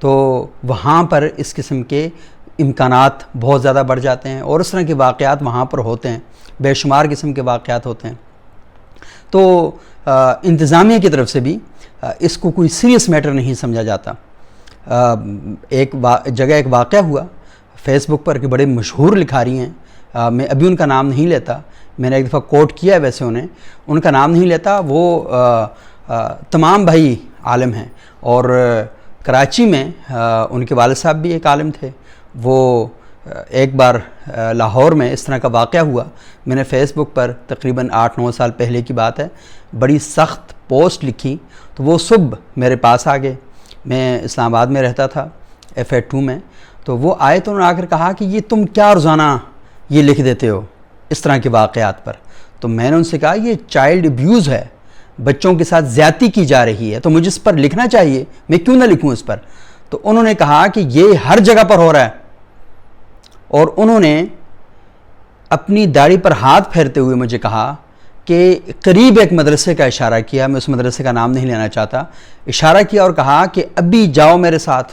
تو وہاں پر اس قسم کے امکانات بہت زیادہ بڑھ جاتے ہیں اور اس طرح کے واقعات وہاں پر ہوتے ہیں، بے شمار قسم کے واقعات ہوتے ہیں۔ تو انتظامیہ کی طرف سے بھی اس کو کوئی سیریس میٹر نہیں سمجھا جاتا۔ ایک جگہ ایک واقعہ ہوا فیس بک پر کہ بڑے مشہور لکھاری ہیں، میں ابھی ان کا نام نہیں لیتا، میں نے ایک دفعہ کوٹ کیا ہے ویسے انہیں، ان کا نام نہیں لیتا۔ وہ تمام بھائی عالم ہیں اور کراچی میں ان کے والد صاحب بھی ایک عالم تھے۔ وہ ایک بار لاہور میں اس طرح کا واقعہ ہوا، میں نے فیس بک پر تقریباً 8-9 سال پہلے کی بات ہے، بڑی سخت پوسٹ لکھی، تو وہ صبح میرے پاس آ گئے۔ میں اسلام آباد میں رہتا تھا FA2 میں، تو وہ آئے تو انہوں نے آ کر کہا کہ یہ تم کیا روزانہ یہ لکھ دیتے ہو اس طرح کے واقعات پر؟ تو میں نے ان سے کہا یہ چائلڈ ابیوز ہے، بچوں کے ساتھ زیادتی کی جا رہی ہے، تو مجھے اس پر لکھنا چاہیے، میں کیوں نہ لکھوں اس پر؟ تو انہوں نے کہا کہ یہ ہر جگہ پر ہو رہا ہے، اور انہوں نے اپنی داڑھی پر ہاتھ پھیرتے ہوئے مجھے کہا کہ قریب ایک مدرسے کا اشارہ کیا، میں اس مدرسے کا نام نہیں لینا چاہتا، اشارہ کیا اور کہا کہ ابھی جاؤ میرے ساتھ،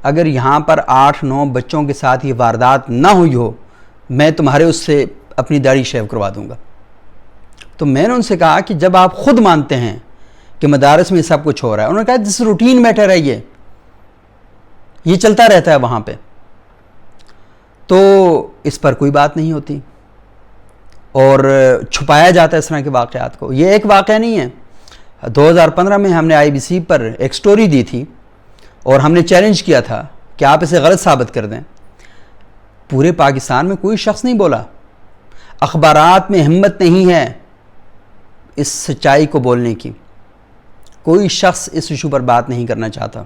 اگر یہاں پر 8-9 بچوں کے ساتھ یہ واردات نہ ہوئی ہو، میں تمہارے اس سے اپنی داڑھی شیو کروا دوں گا۔ تو میں نے ان سے کہا کہ جب آپ خود مانتے ہیں کہ مدارس میں سب کچھ ہو رہا ہے، انہوں نے کہا جس روٹین میٹر ہے یہ چلتا رہتا ہے وہاں پہ، تو اس پر کوئی بات نہیں ہوتی اور چھپایا جاتا ہے اس طرح کے واقعات کو۔ یہ ایک واقعہ نہیں ہے، 2015 میں ہم نے IBC پر ایک سٹوری دی تھی اور ہم نے چیلنج کیا تھا کہ آپ اسے غلط ثابت کر دیں۔ پورے پاکستان میں کوئی شخص نہیں بولا، اخبارات میں ہمت نہیں ہے اس سچائی کو بولنے کی، کوئی شخص اس ایشو پر بات نہیں کرنا چاہتا،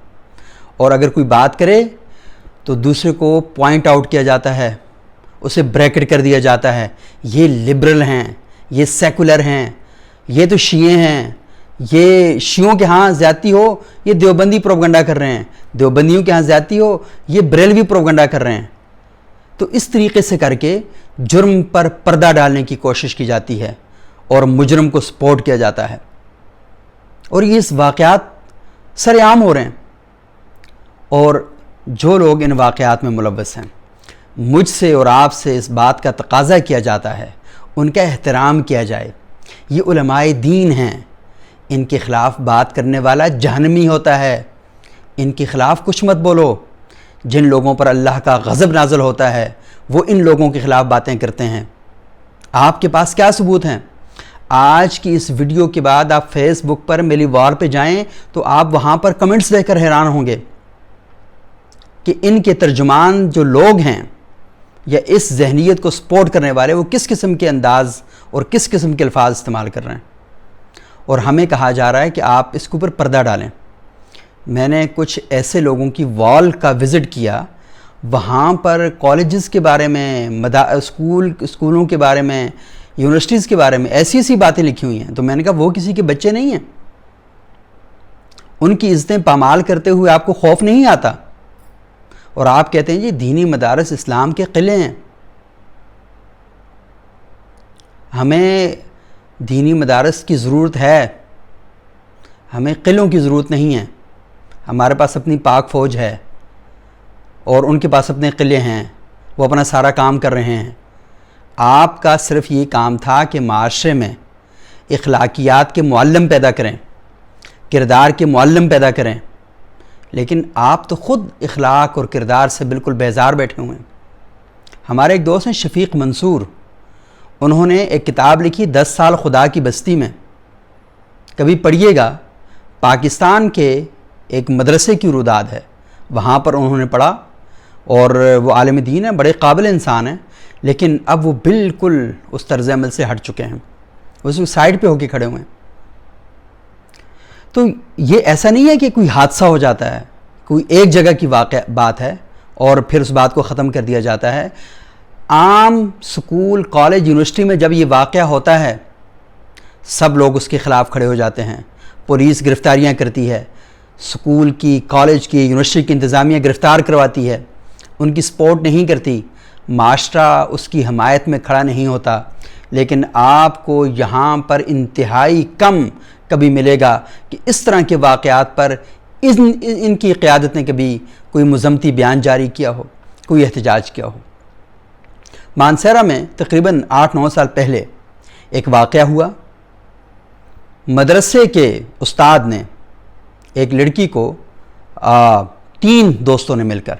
اور اگر کوئی بات کرے تو دوسرے کو پوائنٹ آؤٹ کیا جاتا ہے، اسے بریکٹ کر دیا جاتا ہے، یہ لبرل ہیں، یہ سیکولر ہیں، یہ تو شیعہ ہیں، یہ شیعوں کے ہاں زیادتی ہو یہ دیوبندی پروپیگنڈا کر رہے ہیں، دیوبندیوں کے ہاں زیادتی ہو یہ بریلوی پروپیگنڈا کر رہے ہیں۔ تو اس طریقے سے کر کے جرم پر پردہ ڈالنے کی کوشش کی جاتی ہے اور مجرم کو سپورٹ کیا جاتا ہے، اور یہ اس واقعات سر عام ہو رہے ہیں، اور جو لوگ ان واقعات میں ملوث ہیں، مجھ سے اور آپ سے اس بات کا تقاضا کیا جاتا ہے ان کا احترام کیا جائے۔ یہ علماء دین ہیں، ان کے خلاف بات کرنے والا جہنمی ہوتا ہے، ان کے خلاف کچھ مت بولو۔ جن لوگوں پر اللہ کا غضب نازل ہوتا ہے وہ ان لوگوں کے خلاف باتیں کرتے ہیں۔ آپ کے پاس کیا ثبوت ہیں؟ آج کی اس ویڈیو کے بعد آپ فیس بک پر میری وال پہ جائیں تو آپ وہاں پر کمنٹس دیکھ کر حیران ہوں گے کہ ان کے ترجمان جو لوگ ہیں یا اس ذہنیت کو سپورٹ کرنے والے وہ کس قسم کے انداز اور کس قسم کے الفاظ استعمال کر رہے ہیں، اور ہمیں کہا جا رہا ہے کہ آپ اس کے اوپر پردہ ڈالیں۔ میں نے کچھ ایسے لوگوں کی وال کا وزٹ کیا، وہاں پر کالجز کے بارے میں، اسکولوں کے بارے میں، یونیورسٹیز کے بارے میں ایسی باتیں لکھی ہوئی ہیں، تو میں نے کہا وہ کسی کے بچے نہیں ہیں، ان کی عزتیں پامال کرتے ہوئے آپ کو خوف نہیں آتا؟ اور آپ کہتے ہیں جی دینی مدارس اسلام کے قلعے ہیں۔ ہمیں دینی مدارس کی ضرورت ہے، ہمیں قلعوں کی ضرورت نہیں ہے۔ ہمارے پاس اپنی پاک فوج ہے اور ان کے پاس اپنے قلعے ہیں، وہ اپنا سارا کام کر رہے ہیں۔ آپ کا صرف یہ کام تھا کہ معاشرے میں اخلاقیات کے معلم پیدا کریں، کردار کے معلم پیدا کریں، لیکن آپ تو خود اخلاق اور کردار سے بالکل بیزار بیٹھے ہوئے ہیں۔ ہمارے ایک دوست ہیں شفیق منصور، انہوں نے ایک کتاب لکھی 10 سال خدا کی بستی میں، کبھی پڑھیے گا۔ پاکستان کے ایک مدرسے کی روداد ہے، وہاں پر انہوں نے پڑھا، اور وہ عالم دین ہیں، بڑے قابل انسان ہیں، لیکن اب وہ بالکل اس طرز عمل سے ہٹ چکے ہیں، اس سائڈ پہ ہو کے کھڑے ہوئے ہیں۔ تو یہ ایسا نہیں ہے کہ کوئی حادثہ ہو جاتا ہے، کوئی ایک جگہ کی بات ہے اور پھر اس بات کو ختم کر دیا جاتا ہے۔ عام سکول، کالج، یونیورسٹی میں جب یہ واقعہ ہوتا ہے سب لوگ اس کے خلاف کھڑے ہو جاتے ہیں، پولیس گرفتاریاں کرتی ہے، سکول کی، کالج کی، یونیورسٹی کی انتظامیہ گرفتار کرواتی ہے، ان کی سپورٹ نہیں کرتی، معاشرہ اس کی حمایت میں کھڑا نہیں ہوتا۔ لیکن آپ کو یہاں پر انتہائی کم کبھی ملے گا کہ اس طرح کے واقعات پر ان کی قیادت نے کبھی کوئی مذمتی بیان جاری کیا ہو، کوئی احتجاج کیا ہو۔ مانسہرہ میں تقریباً 8-9 سال پہلے ایک واقعہ ہوا۔ مدرسے کے استاد نے ایک لڑکی کو 3 دوستوں نے مل کر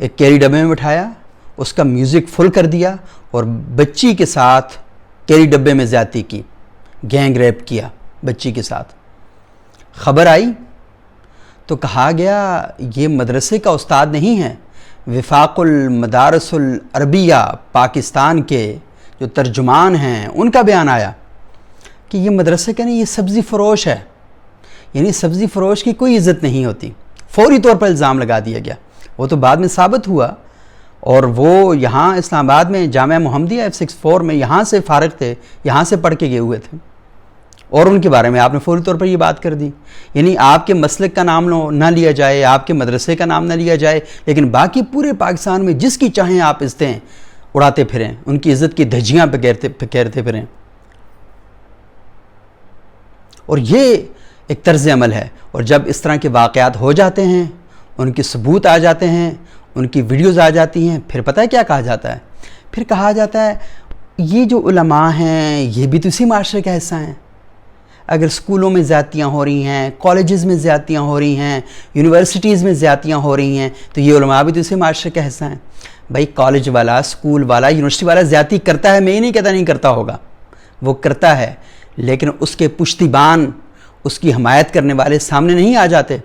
ایک کیری ڈبے میں بٹھایا، اس کا میوزک فل کر دیا اور بچی کے ساتھ کیری ڈبے میں زیادتی کی، گینگ ریپ کیا بچی کے ساتھ۔ خبر آئی تو کہا گیا یہ مدرسے کا استاد نہیں ہے، وفاق المدارس العربیہ پاکستان کے جو ترجمان ہیں ان کا بیان آیا کہ یہ مدرسے کا نہیں، یہ سبزی فروش ہے، یعنی سبزی فروش کی کوئی عزت نہیں ہوتی۔ فوری طور پر الزام لگا دیا گیا۔ وہ تو بعد میں ثابت ہوا، اور وہ یہاں اسلام آباد میں جامعہ محمدیہ F64 میں یہاں سے فارغ تھے، یہاں سے پڑھ کے گئے ہوئے تھے، اور ان کے بارے میں آپ نے فوری طور پر یہ بات کر دی۔ یعنی آپ کے مسلک کا نام نہ لیا جائے، آپ کے مدرسے کا نام نہ لیا جائے، لیکن باقی پورے پاکستان میں جس کی چاہیں آپ عزتیں اڑاتے پھریں، ان کی عزت کی دھجیاں پکیرتے پھریں۔ اور یہ ایک طرز عمل ہے، اور جب اس طرح کے واقعات ہو جاتے ہیں، ان کے ثبوت آ جاتے ہیں، ان کی ویڈیوز آ جاتی ہیں، پھر پتہ ہے کیا کہا جاتا ہے؟ پھر کہا جاتا ہے یہ جو علماء ہیں یہ بھی تو اسی معاشرے کا حصہ ہیں۔ اگر اسکولوں میں زیادتیاں ہو رہی ہیں، کالجز میں زیادتیاں ہو رہی ہیں، یونیورسٹیز میں زیادتیاں ہو رہی ہیں، تو یہ علماء بھی تو اسی معاشرے کا حصہ ہیں۔ بھائی کالج والا، اسکول والا، یونیورسٹی والا زیادتی کرتا ہے، میں یہ نہیں کہتا نہیں کرتا ہوگا، وہ کرتا ہے، لیکن اس کے پشتیبان، اس کی حمایت کرنے والے سامنے نہیں آ جاتے،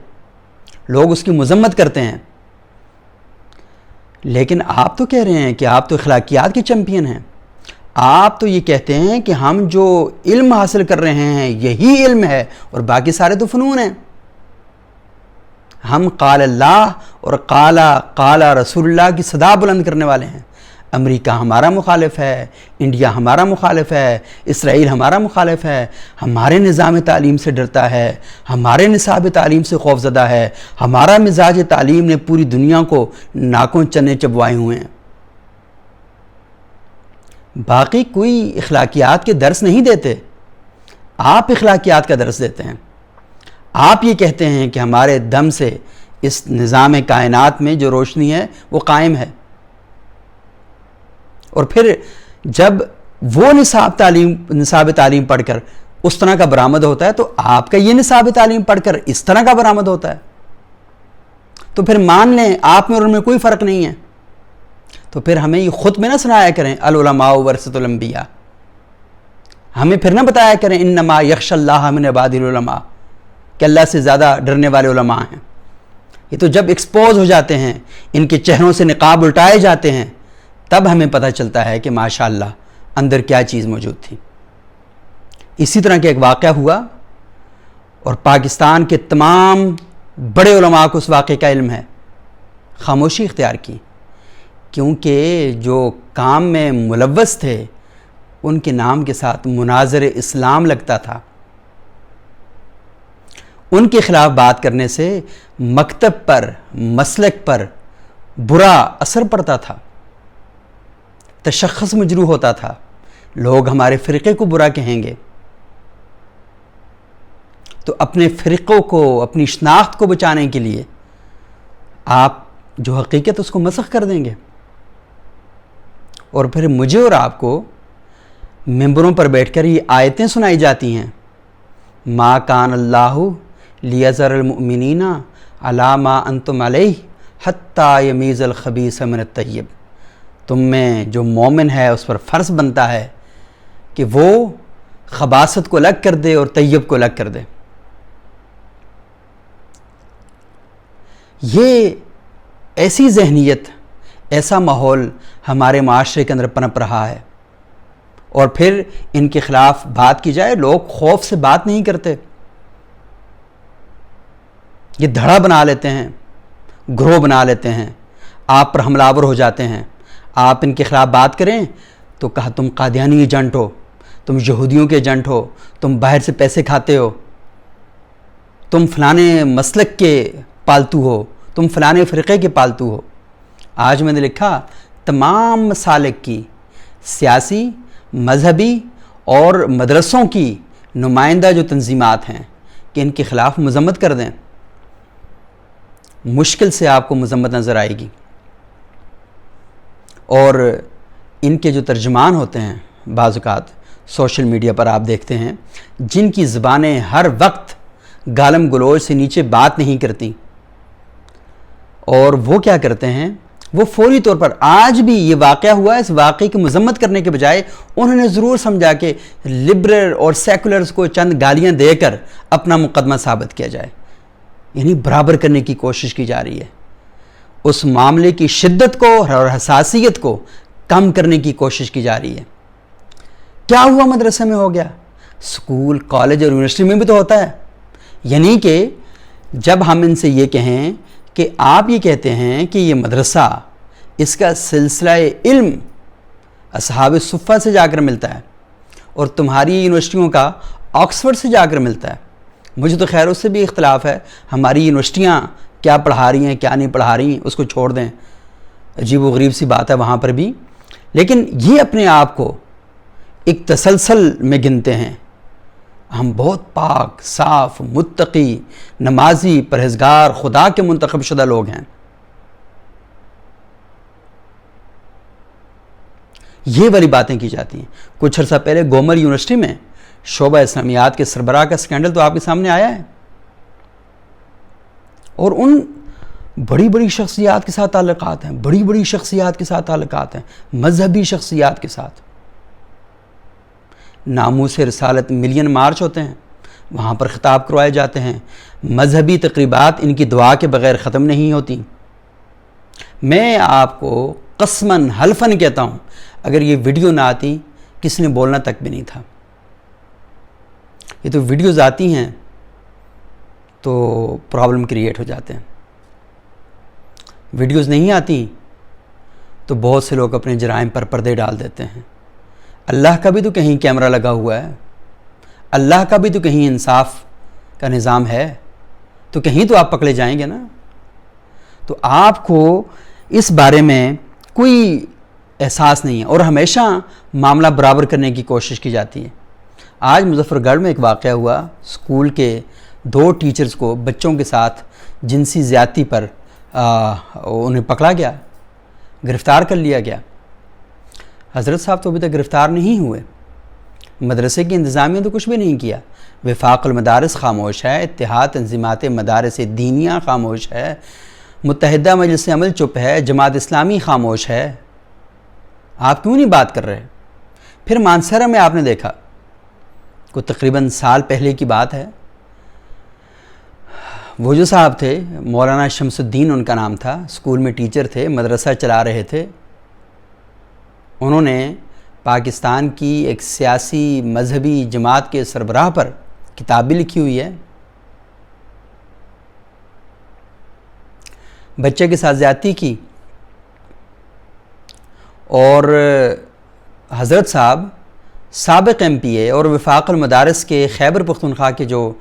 لوگ اس کی مذمت کرتے ہیں۔ لیکن آپ تو کہہ رہے ہیں کہ آپ تو اخلاقیات کے چیمپئن ہیں، آپ تو یہ کہتے ہیں کہ ہم جو علم حاصل کر رہے ہیں یہی علم ہے اور باقی سارے تو فنون ہیں۔ ہم قال اللہ اور قال رسول اللہ کی صدا بلند کرنے والے ہیں۔ امریکہ ہمارا مخالف ہے، انڈیا ہمارا مخالف ہے، اسرائیل ہمارا مخالف ہے، ہمارے نظام تعلیم سے ڈرتا ہے، ہمارے نصاب تعلیم سے خوف زدہ ہے، ہمارا مزاج تعلیم نے پوری دنیا کو ناکوں چنے چبوائے ہوئے ہیں۔ باقی کوئی اخلاقیات کے درس نہیں دیتے، آپ اخلاقیات کا درس دیتے ہیں۔ آپ یہ کہتے ہیں کہ ہمارے دم سے اس نظام کائنات میں جو روشنی ہے وہ قائم ہے، اور پھر جب وہ نصاب تعلیم پڑھ کر اس طرح کا برآمد ہوتا ہے تو آپ کا یہ نصاب تعلیم پڑھ کر اس طرح کا برآمد ہوتا ہے، تو پھر مان لیں آپ میں اور ان میں کوئی فرق نہیں ہے۔ تو پھر ہمیں یہ خود میں نہ سنایا کریں العلماء ورثۃ الانبیاء، ہمیں پھر نہ بتایا کریں انما یخشی اللہ من عباد العلماء، کہ اللہ سے زیادہ ڈرنے والے علماء ہیں۔ یہ تو جب ایکسپوز ہو جاتے ہیں، ان کے چہروں سے نقاب الٹائے جاتے ہیں، تب ہمیں پتہ چلتا ہے کہ ماشاءاللہ اندر کیا چیز موجود تھی۔ اسی طرح کا ایک واقعہ ہوا، اور پاکستان کے تمام بڑے علماء کو اس واقعے کا علم ہے، خاموشی اختیار کی، کیونکہ جو کام میں ملوث تھے ان کے نام کے ساتھ مناظر اسلام لگتا تھا۔ ان کے خلاف بات کرنے سے مکتب پر، مسلک پر برا اثر پڑتا تھا، تشخص مجروح ہوتا تھا، لوگ ہمارے فرقے کو برا کہیں گے، تو اپنے فرقوں کو، اپنی شناخت کو بچانے کے لیے آپ جو حقیقت اس کو مسخ کر دیں گے، اور پھر مجھے اور آپ کو ممبروں پر بیٹھ کر یہ آیتیں سنائی جاتی ہیں، ما کان اللہ لیذر المؤمنین علی ما انتم علیہ حتی یمیز الخبیث من الطیب، تم میں جو مومن ہے اس پر فرض بنتا ہے کہ وہ خباثت کو الگ کر دے اور طیب کو الگ کر دے۔ یہ ایسی ذہنیت، ایسا ماحول ہمارے معاشرے کے اندر پنپ رہا ہے، اور پھر ان کے خلاف بات کی جائے لوگ خوف سے بات نہیں کرتے، یہ دھڑا بنا لیتے ہیں، گروہ بنا لیتے ہیں، آپ پر حملہ آور ہو جاتے ہیں۔ آپ ان کے خلاف بات کریں تو کہا تم قادیانی ایجنٹ ہو، تم یہودیوں کے ایجنٹ ہو، تم باہر سے پیسے کھاتے ہو، تم فلانے مسلک کے پالتو ہو، تم فلانے فرقے کے پالتو ہو۔ آج میں نے لکھا تمام مسالک کی، سیاسی، مذہبی اور مدرسوں کی نمائندہ جو تنظیمات ہیں کہ ان کے خلاف مذمت کر دیں، مشکل سے آپ کو مذمت نظر آئے گی. اور ان کے جو ترجمان ہوتے ہیں بعض اوقات سوشل میڈیا پر آپ دیکھتے ہیں جن کی زبانیں ہر وقت گالم گلوچ سے نیچے بات نہیں کرتی, اور وہ کیا کرتے ہیں, وہ فوری طور پر آج بھی یہ واقعہ ہوا ہے, اس واقعے کی مذمت کرنے کے بجائے انہوں نے ضرور سمجھا کہ لبرل اور سیکولرز کو چند گالیاں دے کر اپنا مقدمہ ثابت کیا جائے, یعنی برابر کرنے کی کوشش کی جا رہی ہے. اس معاملے کی شدت کو اور حساسیت کو کم کرنے کی کوشش کی جا رہی ہے. کیا ہوا مدرسے میں ہو گیا, اسکول کالج اور یونیورسٹی میں بھی تو ہوتا ہے. یعنی کہ جب ہم ان سے یہ کہیں کہ آپ یہ کہتے ہیں کہ یہ مدرسہ اس کا سلسلہ علم اصحاب صفہ سے جا کر ملتا ہے اور تمہاری یونیورسٹیوں کا آکسفورڈ سے جا کر ملتا ہے, مجھے تو خیر اس سے بھی اختلاف ہے, ہماری یونیورسٹیاں کیا پڑھا رہی ہیں کیا نہیں پڑھا رہی ہیں اس کو چھوڑ دیں, عجیب و غریب سی بات ہے وہاں پر بھی. لیکن یہ اپنے آپ کو ایک تسلسل میں گنتے ہیں, ہم بہت پاک صاف متقی نمازی پرہیزگار خدا کے منتخب شدہ لوگ ہیں. یہ والی باتیں کی جاتی ہیں. کچھ عرصہ پہلے گومر یونیورسٹی میں شعبہ اسلامیات کے سربراہ کا سکینڈل تو آپ کے سامنے آیا ہے, اور ان بڑی بڑی شخصیات کے ساتھ تعلقات ہیں, بڑی بڑی شخصیات کے ساتھ تعلقات ہیں, مذہبی شخصیات کے ساتھ. ناموس رسالت ملین مارچ ہوتے ہیں, وہاں پر خطاب کروائے جاتے ہیں, مذہبی تقریبات ان کی دعا کے بغیر ختم نہیں ہوتی. میں آپ کو قسماً حلفاً کہتا ہوں اگر یہ ویڈیو نہ آتی کسی نے بولنا تک بھی نہیں تھا. یہ تو ویڈیوز آتی ہیں تو پرابلم کریٹ ہو جاتے ہیں, ویڈیوز نہیں آتی تو بہت سے لوگ اپنے جرائم پر پردے ڈال دیتے ہیں. اللہ کا بھی تو کہیں کیمرہ لگا ہوا ہے, اللہ کا بھی تو کہیں انصاف کا نظام ہے, تو کہیں تو آپ پکڑے جائیں گے نا. تو آپ کو اس بارے میں کوئی احساس نہیں ہے اور ہمیشہ معاملہ برابر کرنے کی کوشش کی جاتی ہے. آج مظفر گڑھ میں ایک واقعہ ہوا, اسکول کے 2 ٹیچرز کو بچوں کے ساتھ جنسی زیادتی پر انہیں پکڑا گیا, گرفتار کر لیا گیا. حضرت صاحب تو ابھی تک گرفتار نہیں ہوئے, مدرسے کی انتظامیہ تو کچھ بھی نہیں کیا. وفاق المدارس خاموش ہے, اتحاد تنظیمات مدارس دینیہ خاموش ہے, متحدہ مجلس عمل چپ ہے, جماعت اسلامی خاموش ہے. آپ کیوں نہیں بات کر رہے؟ پھر مانسہرہ میں آپ نے دیکھا, کوئی تقریباً سال پہلے کی بات ہے, وہ جو صاحب تھے مولانا شمس الدین ان کا نام تھا, اسکول میں ٹیچر تھے, مدرسہ چلا رہے تھے. انہوں نے پاکستان کی ایک سیاسی مذہبی جماعت کے سربراہ پر کتاب بھی لکھی ہوئی ہے. بچے کے ساتھ زیادتی کی, اور حضرت صاحب سابق ایم پی اے اور وفاق المدارس کے خیبر پختونخوا کے جو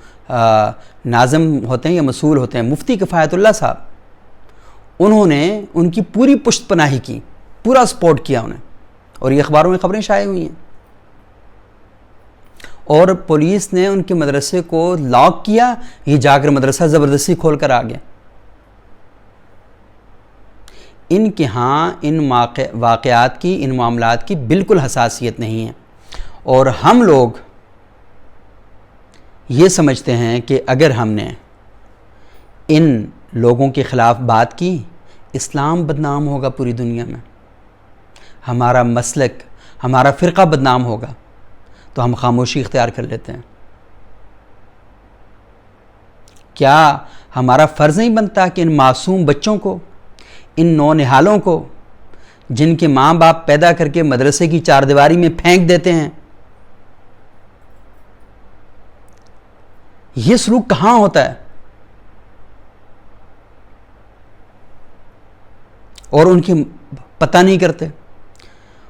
ناظم ہوتے ہیں یا مسئول ہوتے ہیں, مفتی کفایت اللہ صاحب, انہوں نے ان کی پوری پشت پناہی کی, پورا سپورٹ کیا انہیں, اور یہ اخباروں میں خبریں شائع ہوئی ہیں. اور پولیس نے ان کے مدرسے کو لاک کیا, یہ جا کر مدرسہ زبردستی کھول کر آ گیا. ان کے ہاں ان واقعات کی, ان معاملات کی بالکل حساسیت نہیں ہے, اور ہم لوگ یہ سمجھتے ہیں کہ اگر ہم نے ان لوگوں کے خلاف بات کی اسلام بدنام ہوگا پوری دنیا میں, ہمارا مسلک ہمارا فرقہ بدنام ہوگا, تو ہم خاموشی اختیار کر لیتے ہیں. کیا ہمارا فرض نہیں بنتا کہ ان معصوم بچوں کو, ان نونہالوں کو, جن کے ماں باپ پیدا کر کے مدرسے کی 4 دیواری میں پھینک دیتے ہیں, یہ سلوک کہاں ہوتا ہے؟ اور ان کی پتہ نہیں کرتے.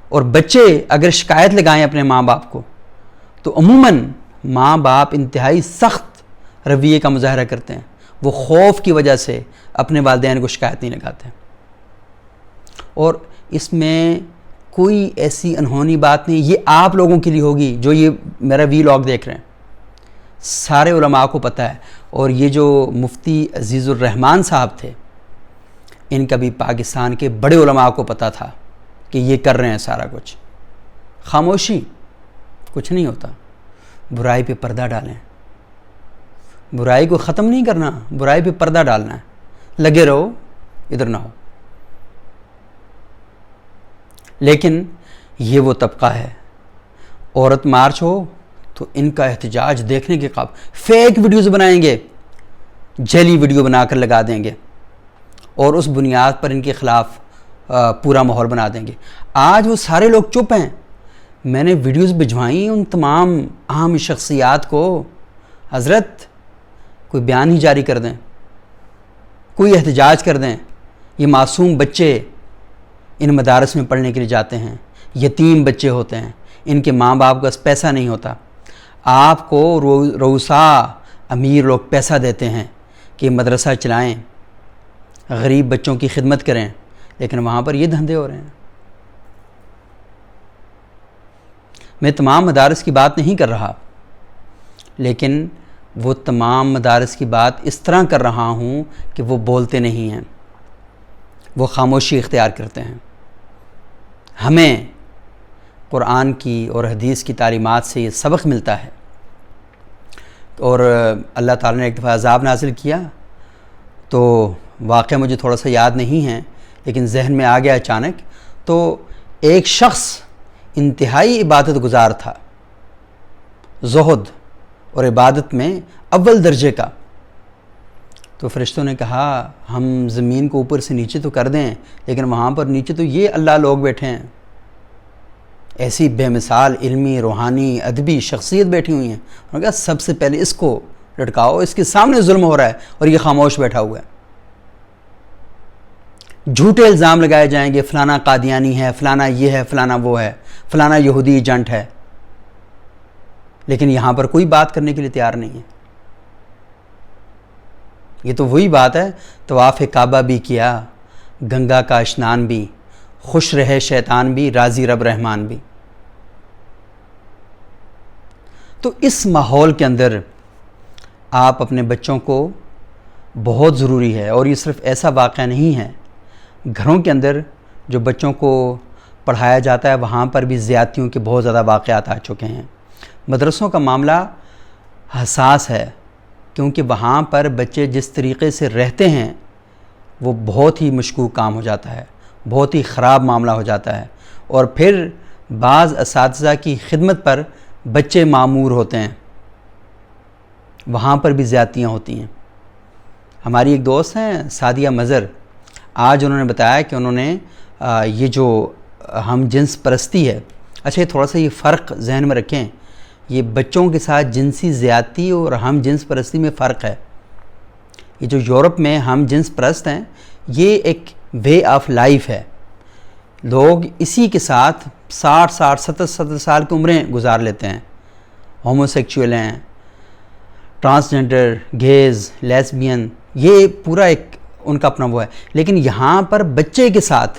اور بچے اگر شکایت لگائیں اپنے ماں باپ کو تو عموماً ماں باپ انتہائی سخت رویے کا مظاہرہ کرتے ہیں, وہ خوف کی وجہ سے اپنے والدین کو شکایت نہیں لگاتے. اور اس میں کوئی ایسی انہونی بات نہیں, یہ آپ لوگوں کے لیے ہوگی جو یہ میرا ویلاگ دیکھ رہے ہیں, سارے علماء کو پتہ ہے. اور یہ جو مفتی عزیز الرحمان صاحب تھے, ان کا بھی پاکستان کے بڑے علماء کو پتہ تھا کہ یہ کر رہے ہیں سارا کچھ. خاموشی، کچھ نہیں ہوتا. برائی پہ پردہ ڈالیں. برائی کو ختم نہیں کرنا، برائی پہ پردہ ڈالنا ہے. لگے رہو، ادھر نہ ہو. لیکن یہ وہ طبقہ ہے، عورت مارچ ہو تو ان کا احتجاج دیکھنے کے قابل. فیک ویڈیوز بنائیں گے، جعلی ویڈیو بنا کر لگا دیں گے اور اس بنیاد پر ان کے خلاف پورا ماحول بنا دیں گے. آج وہ سارے لوگ چپ ہیں. میں نے ویڈیوز بھجوائیں ان تمام اہم شخصیات کو، حضرت کوئی بیان ہی جاری کر دیں، کوئی احتجاج کر دیں. یہ معصوم بچے ان مدارس میں پڑھنے کے لیے جاتے ہیں، یتیم بچے ہوتے ہیں، ان کے ماں باپ کا پیسہ نہیں ہوتا. آپ کو رؤساء امیر لوگ پیسہ دیتے ہیں کہ مدرسہ چلائیں، غریب بچوں کی خدمت کریں، لیکن وہاں پر یہ دھندے ہو رہے ہیں. میں تمام مدارس کی بات نہیں کر رہا، لیکن وہ تمام مدارس کی بات اس طرح کر رہا ہوں کہ وہ بولتے نہیں ہیں، وہ خاموشی اختیار کرتے ہیں. ہمیں قرآن کی اور حدیث کی تعلیمات سے یہ سبق ملتا ہے. اور اللہ تعالیٰ نے ایک دفعہ عذاب نازل کیا تو واقعہ مجھے تھوڑا سا یاد نہیں ہے، لیکن ذہن میں آ گیا اچانک. تو ایک شخص انتہائی عبادت گزار تھا، زہد اور عبادت میں اول درجے کا. تو فرشتوں نے کہا ہم زمین کو اوپر سے نیچے تو کر دیں، لیکن وہاں پر نیچے تو یہ اللہ لوگ بیٹھے ہیں، ایسی بے مثال علمی، روحانی، ادبی شخصیت بیٹھی ہوئی ہیں. انہوں نے کہا سب سے پہلے اس کو لٹکاؤ، اس کے سامنے ظلم ہو رہا ہے اور یہ خاموش بیٹھا ہوا ہے. جھوٹے الزام لگائے جائیں گے، فلانا قادیانی ہے، فلانا یہ ہے، فلانا وہ ہے، فلانا یہودی ایجنٹ ہے، لیکن یہاں پر کوئی بات کرنے کے لیے تیار نہیں ہے. یہ تو وہی بات ہے، طواف کعبہ بھی کیا، گنگا کا اشنان بھی، خوش رہے شیطان بھی، راضی رب رحمان بھی. تو اس ماحول کے اندر آپ اپنے بچوں کو بہت ضروری ہے، اور یہ صرف ایسا واقعہ نہیں ہے. گھروں کے اندر جو بچوں کو پڑھایا جاتا ہے وہاں پر بھی زیادتیوں کے بہت زیادہ واقعات آ چکے ہیں. مدرسوں کا معاملہ حساس ہے، کیونکہ وہاں پر بچے جس طریقے سے رہتے ہیں وہ بہت ہی مشکوک کام ہو جاتا ہے، بہت ہی خراب معاملہ ہو جاتا ہے. اور پھر بعض اساتذہ کی خدمت پر بچے معمور ہوتے ہیں، وہاں پر بھی زیادتیاں ہوتی ہیں. ہماری ایک دوست ہیں سعدیہ مظہر، آج انہوں نے بتایا کہ انہوں نے یہ جو ہم جنس پرستی ہے، اچھا یہ تھوڑا سا یہ فرق ذہن میں رکھیں، یہ بچوں کے ساتھ جنسی زیادتی اور ہم جنس پرستی میں فرق ہے. یہ جو یورپ میں ہم جنس پرست ہیں یہ ایک وے آف لائف ہے. لوگ اسی کے ساتھ 60 سال کی عمریں گزار لیتے ہیں. ہومو سیکچول ہیں، ٹرانسجنڈر، گیز، لیسبین، یہ پورا ایک ان کا اپنا وہ ہے. لیکن یہاں پر بچے کے ساتھ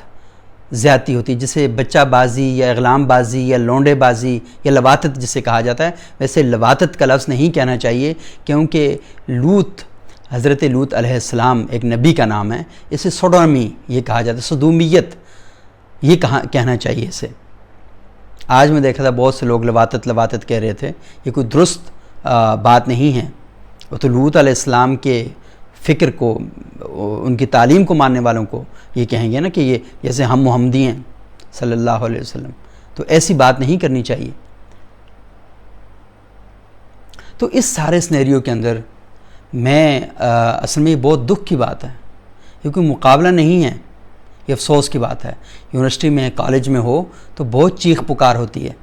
زیادتی ہوتی ہے، جسے بچہ بازی یا اغلام بازی یا لونڈے بازی یا لواطت جسے کہا جاتا ہے. ویسے لواطت کا لفظ نہیں کہنا چاہیے، کیونکہ لوط، حضرت لوط علیہ السلام ایک نبی کا نام ہے، اسے سوڈومی یہ کہا جاتا ہے، صدومیت یہ کہنا چاہیے اسے. آج میں دیکھا تھا بہت سے لوگ لواطت کہہ رہے تھے، یہ کوئی درست بات نہیں ہے. وہ تو لوط علیہ السلام کے فکر کو، ان کی تعلیم کو ماننے والوں کو یہ کہیں گے نا کہ یہ جیسے ہم محمدی ہیں صلی اللہ علیہ وسلم، تو ایسی بات نہیں کرنی چاہیے. تو اس سارے سنیریو کے اندر میں اصل میں یہ بہت دکھ کی بات ہے، کیونکہ مقابلہ نہیں ہے، یہ افسوس کی بات ہے. یونیورسٹی میں، کالج میں ہو تو بہت چیخ پکار ہوتی ہے،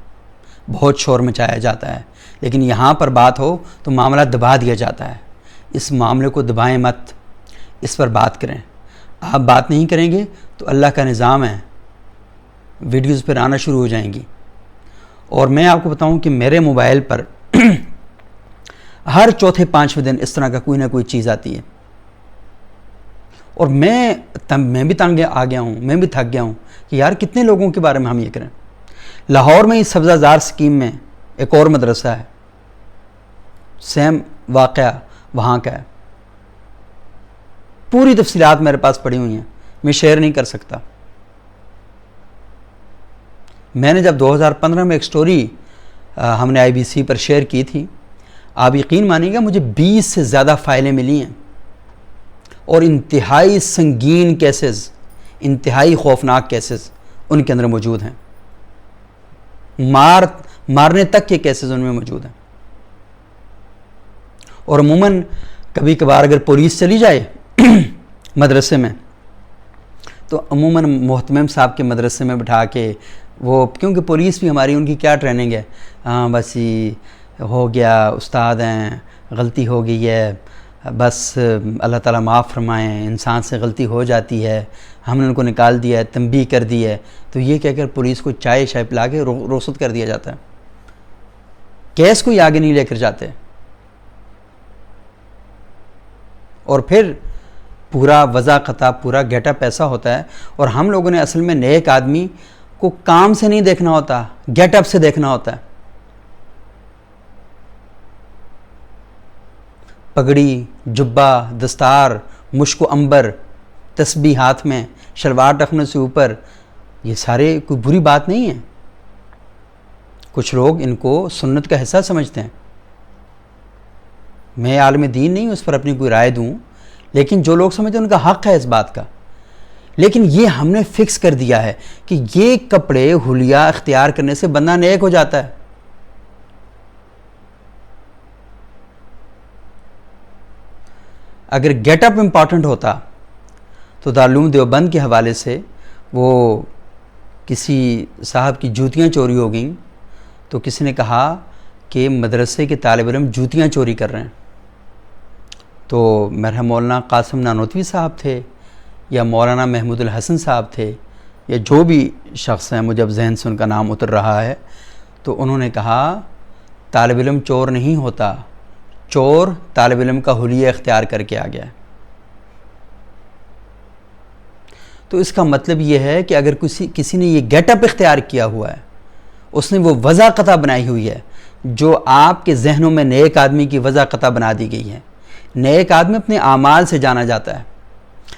بہت شور مچایا جاتا ہے، لیکن یہاں پر بات ہو تو معاملہ دبا دیا جاتا ہے. اس معاملے کو دبائیں مت، اس پر بات کریں. آپ بات نہیں کریں گے تو اللہ کا نظام ہے، ویڈیوز پر آنا شروع ہو جائیں گی. اور میں آپ کو بتاؤں کہ میرے موبائل پر ہر چوتھے پانچویں دن اس طرح کا کوئی نہ کوئی چیز آتی ہے، اور میں بھی تنگ آ گیا ہوں، میں بھی تھک گیا ہوں کہ یار کتنے لوگوں کے بارے میں ہم یہ کریں. لاہور میں ہی سبزہ زار اسکیم میں ایک اور مدرسہ ہے، سیم واقعہ وہاں کا ہے. پوری تفصیلات میرے پاس پڑی ہوئی ہیں، میں شیئر نہیں کر سکتا. میں نے جب 2015 میں ایک سٹوری ہم نے IBC پر شیئر کی تھی, آپ یقین مانیں گا مجھے 20 سے زیادہ فائلیں ملی ہیں, اور انتہائی سنگین کیسز, انتہائی خوفناک کیسز ان کے اندر موجود ہیں. مارنے تک کے کیسز ان میں موجود ہیں. اور عموماً کبھی کبھار اگر پولیس چلی جائے مدرسے میں, تو عموماً محتمم صاحب کے مدرسے میں بٹھا کے وہ, کیونکہ پولیس بھی ہماری, ان کی کیا ٹریننگ ہے, ہاں بس یہ ہو گیا, استاد ہیں, غلطی ہو گئی ہے, بس اللہ تعالیٰ معاف فرمائیں, انسان سے غلطی ہو جاتی ہے, ہم نے ان کو نکال دیا ہے, تنبیہ کر دی ہے. تو یہ کہہ کر پولیس کو چائے پلا کے رخصت کر دیا جاتا ہے, کیس کوئی آگے نہیں لے کر جاتے. اور پھر پورا وضع قطع, پورا گیٹ اپ ایسا ہوتا ہے. اور ہم لوگوں نے اصل میں نیک آدمی کو کام سے نہیں دیکھنا ہوتا, گیٹ اپ سے دیکھنا ہوتا ہے. پگڑی, جبہ, دستار, مشک و عنبر, تسبیح ہاتھ میں, شلوار ٹخنوں سے اوپر, یہ سارے کوئی بری بات نہیں ہے. کچھ لوگ ان کو سنت کا حصہ سمجھتے ہیں. میں عالم دین نہیں ہوں, اس پر اپنی کوئی رائے دوں, لیکن جو لوگ سمجھتے ہیں ان کا حق ہے اس بات کا. لیکن یہ ہم نے فکس کر دیا ہے کہ یہ کپڑے حلیہ اختیار کرنے سے بندہ نیک ہو جاتا ہے. اگر گیٹ اپ امپورٹنٹ ہوتا تو دارالعلوم دیوبند کے حوالے سے وہ کسی صاحب کی جوتیاں چوری ہو گئیں, تو کسی نے کہا کہ مدرسے کے طالب علم جوتیاں چوری کر رہے ہیں. تو مرحوم مولانا قاسم نانوتوی صاحب تھے, یا مولانا محمود الحسن صاحب تھے, یا جو بھی شخص ہیں, مجھے اب ذہن سے ان کا نام اتر رہا ہے. تو انہوں نے کہا طالب علم چور نہیں ہوتا, چور طالب علم کا حلیہ اختیار کر کے آ گیا ہے. تو اس کا مطلب یہ ہے کہ اگر کسی نے یہ گیٹ اپ اختیار کیا ہوا ہے, اس نے وہ وضع قطع بنائی ہوئی ہے جو آپ کے ذہنوں میں نیک آدمی کی وضع قطع بنا دی گئی ہے. نیک آدمی اپنے اعمال سے جانا جاتا ہے,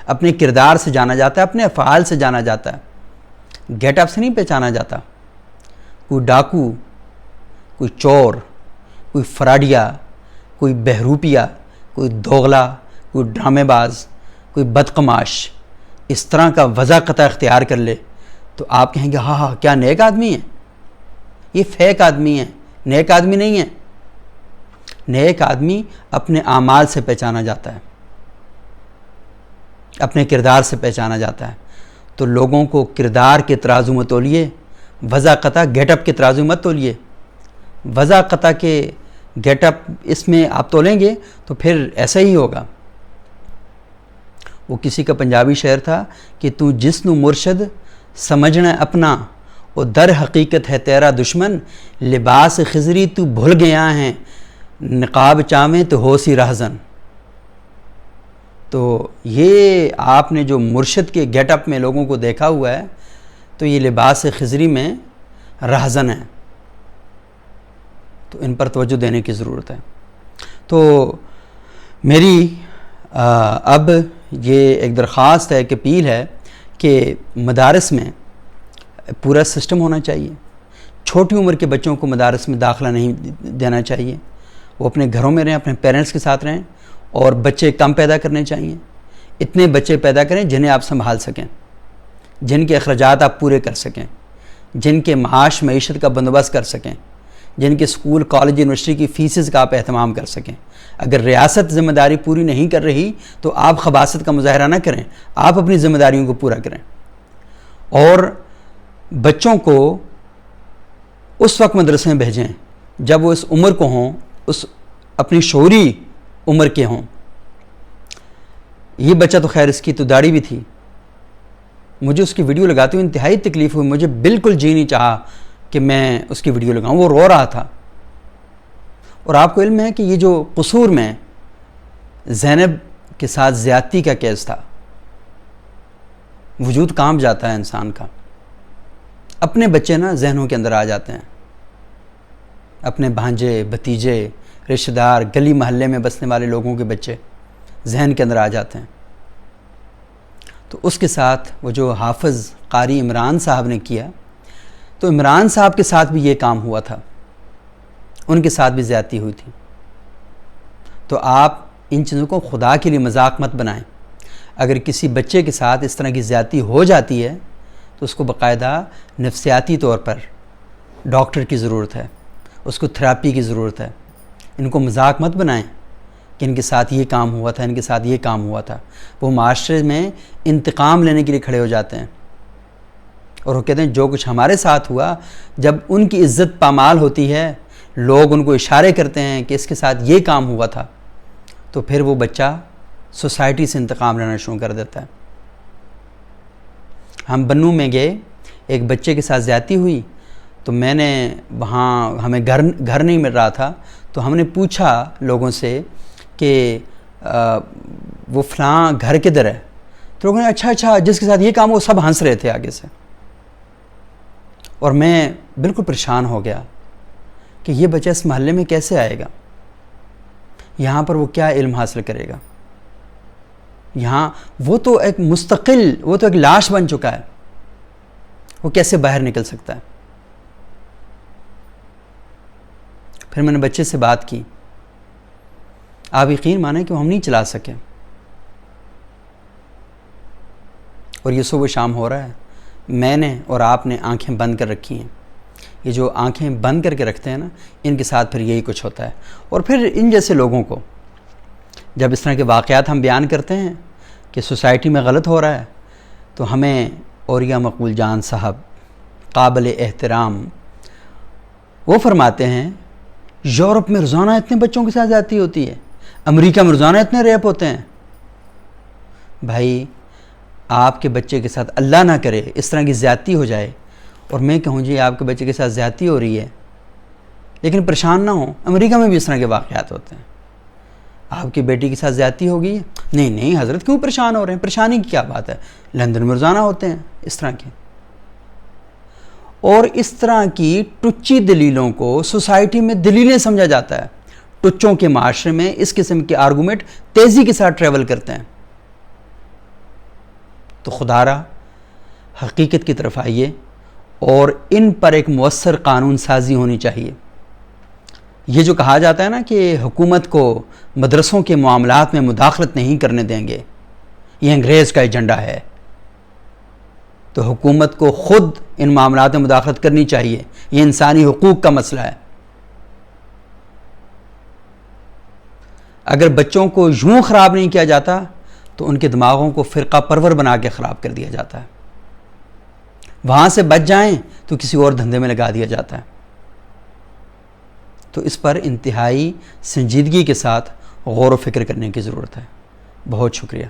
اپنے کردار سے جانا جاتا ہے, اپنے افعال سے جانا جاتا ہے, گیٹ اپ سے نہیں پہچانا جاتا. کوئی ڈاکو, کوئی چور, کوئی فراڈیا, کوئی بہروپیہ, کوئی دوغلا, کوئی ڈرامے باز, کوئی بدقماش اس طرح کا وضع قطع اختیار کر لے تو آپ کہیں گے ہاں کیا نیک آدمی ہے. یہ فیک آدمی ہے, نیک آدمی نہیں ہے. نیک آدمی اپنے اعمال سے پہچانا جاتا ہے, اپنے کردار سے پہچانا جاتا ہے. تو لوگوں کو کردار کے ترازو میں تولیے, وضع قطع گیٹ اپ کے ترازو مت تولیے. وضع قطع کے گیٹ اپ اس میں آپ تولیں گے تو پھر ایسا ہی ہوگا. وہ کسی کا پنجابی شعر تھا کہ تو جسن و مرشد سمجھنا اپنا, وہ در حقیقت ہے تیرا دشمن, لباس خضری تو بھول گیا ہے, نقاب چاویں تو ہو سی رہزن. تو یہ آپ نے جو مرشد کے گیٹ اپ میں لوگوں کو دیکھا ہوا ہے, تو یہ لباس خضری میں رہزن ہے. تو ان پر توجہ دینے کی ضرورت ہے. تو میری اب یہ ایک درخواست ہے, ایک اپیل ہے کہ مدارس میں پورا سسٹم ہونا چاہیے. چھوٹی عمر کے بچوں کو مدارس میں داخلہ نہیں دینا چاہیے. وہ اپنے گھروں میں رہیں, اپنے پیرنٹس کے ساتھ رہیں, اور بچے کم پیدا کرنے چاہیے. اتنے بچے پیدا کریں جنہیں آپ سنبھال سکیں, جن کے اخراجات آپ پورے کر سکیں, جن کے معاش معیشت کا بندوبست کر سکیں, جن کے اسکول کالج یونیورسٹی کی فیسز کا آپ اہتمام کر سکیں. اگر ریاست ذمہ داری پوری نہیں کر رہی تو آپ خباثت کا مظاہرہ نہ کریں, آپ اپنی ذمہ داریوں کو پورا کریں. اور بچوں کو اس وقت مدرسے میں بھیجیں جب وہ اس عمر کو ہوں, اس اپنی شعوری عمر کے ہوں. یہ بچہ تو خیر اس کی تو داڑھی بھی تھی, مجھے اس کی ویڈیو لگاتے ہوئے انتہائی تکلیف ہوئی. مجھے بالکل جی نہیں چاہا کہ میں اس کی ویڈیو لگاؤں, وہ رو رہا تھا. اور آپ کو علم ہے کہ یہ جو قصور میں زینب کے ساتھ زیادتی کا کیس تھا, وجود کانپ جاتا ہے انسان کا. اپنے بچے نا ذہنوں کے اندر آ جاتے ہیں, اپنے بھانجے, بھتیجے, رشتہ دار, گلی محلے میں بسنے والے لوگوں کے بچے ذہن کے اندر آ جاتے ہیں. تو تو اس کے ساتھ وہ جو حافظ قاری عمران صاحب نے کیا، تو عمران صاحب کے ساتھ بھی یہ کام ہوا تھا، ان کے ساتھ بھی زیادتی ہوئی تھی۔ تو آپ ان چیزوں کو خدا کے لیے مذاق مت بنائیں۔ اگر کسی بچے کے ساتھ اس طرح کی زیادتی ہو جاتی ہے تو اس کو باقاعدہ نفسیاتی طور پر ڈاکٹر کی ضرورت ہے، اس کو تھراپی کی ضرورت ہے۔ ان کو مذاق مت بنائیں کہ ان کے ساتھ یہ کام ہوا تھا، ان کے ساتھ یہ کام ہوا تھا۔ وہ معاشرے میں انتقام لینے کے لیے کھڑے ہو جاتے ہیں، اور وہ کہتے ہیں جو کچھ ہمارے ساتھ ہوا، جب ان کی عزت پامال ہوتی ہے، لوگ ان کو اشارے کرتے ہیں کہ اس کے ساتھ یہ کام ہوا تھا، تو پھر وہ بچہ سوسائٹی سے انتقام لینا شروع کر دیتا ہے۔ ہم بنوں میں گئے، ایک بچے کے ساتھ زیادتی ہوئی، تو میں نے وہاں ہمیں گھر نہیں مل رہا تھا، تو ہم نے پوچھا لوگوں سے کہ وہ فلاں گھر کدھر ہے، تو لوگوں نے اچھا جس کے ساتھ یہ کام وہ سب ہنس رہے تھے آگے سے، اور میں بالکل پریشان ہو گیا کہ یہ بچہ اس محلے میں کیسے آئے گا، یہاں پر وہ کیا علم حاصل کرے گا، یہاں وہ تو ایک مستقل، وہ تو ایک لاش بن چکا ہے، وہ کیسے باہر نکل سکتا ہے۔ پھر میں نے بچے سے بات کی، آپ یقین مانیں کہ وہ ہم نہیں چلا سکے، اور یہ صبح شام ہو رہا ہے، میں نے اور آپ نے آنکھیں بند کر رکھی ہیں۔ یہ جو آنکھیں بند کر کے رکھتے ہیں نا، ان کے ساتھ پھر یہی کچھ ہوتا ہے۔ اور پھر ان جیسے لوگوں کو جب اس طرح کے واقعات ہم بیان کرتے ہیں کہ سوسائٹی میں غلط ہو رہا ہے، تو ہمیں اوریہ مقبول جان صاحب قابل احترام وہ فرماتے ہیں یورپ میں روزانہ اتنے بچوں کے ساتھ زیادتی ہوتی ہے، امریکہ میں روزانہ اتنے ریپ ہوتے ہیں۔ بھائی آپ کے بچے کے ساتھ اللہ نہ کرے اس طرح کی زیادتی ہو جائے، اور میں کہوں جی آپ کے بچے کے ساتھ زیادتی ہو رہی ہے، لیکن پریشان نہ ہوں، امریکہ میں بھی اس طرح کے واقعات ہوتے ہیں۔ آپ کی بیٹی کے ساتھ زیادتی ہو گئی ہے، نہیں حضرت کیوں پریشان ہو رہے ہیں، پریشانی کی کیا بات ہے، لندن میں روزانہ ہوتے ہیں اس طرح کے۔ اور اس طرح کی ٹچی دلیلوں کو سوسائٹی میں دلیلیں سمجھا جاتا ہے۔ ٹچوں کے معاشرے میں اس قسم کے آرگومنٹ تیزی کے ساتھ ٹریول کرتے ہیں۔ تو خدا را حقیقت کی طرف آئیے، اور ان پر ایک مؤثر قانون سازی ہونی چاہیے۔ یہ جو کہا جاتا ہے نا کہ حکومت کو مدرسوں کے معاملات میں مداخلت نہیں کرنے دیں گے، یہ انگریز کا ایجنڈا ہے، تو حکومت کو خود ان معاملات میں مداخلت کرنی چاہیے، یہ انسانی حقوق کا مسئلہ ہے۔ اگر بچوں کو یوں خراب نہیں کیا جاتا تو ان کے دماغوں کو فرقہ پرور بنا کے خراب کر دیا جاتا ہے، وہاں سے بچ جائیں تو کسی اور دھندے میں لگا دیا جاتا ہے۔ تو اس پر انتہائی سنجیدگی کے ساتھ غور و فکر کرنے کی ضرورت ہے۔ بہت شکریہ۔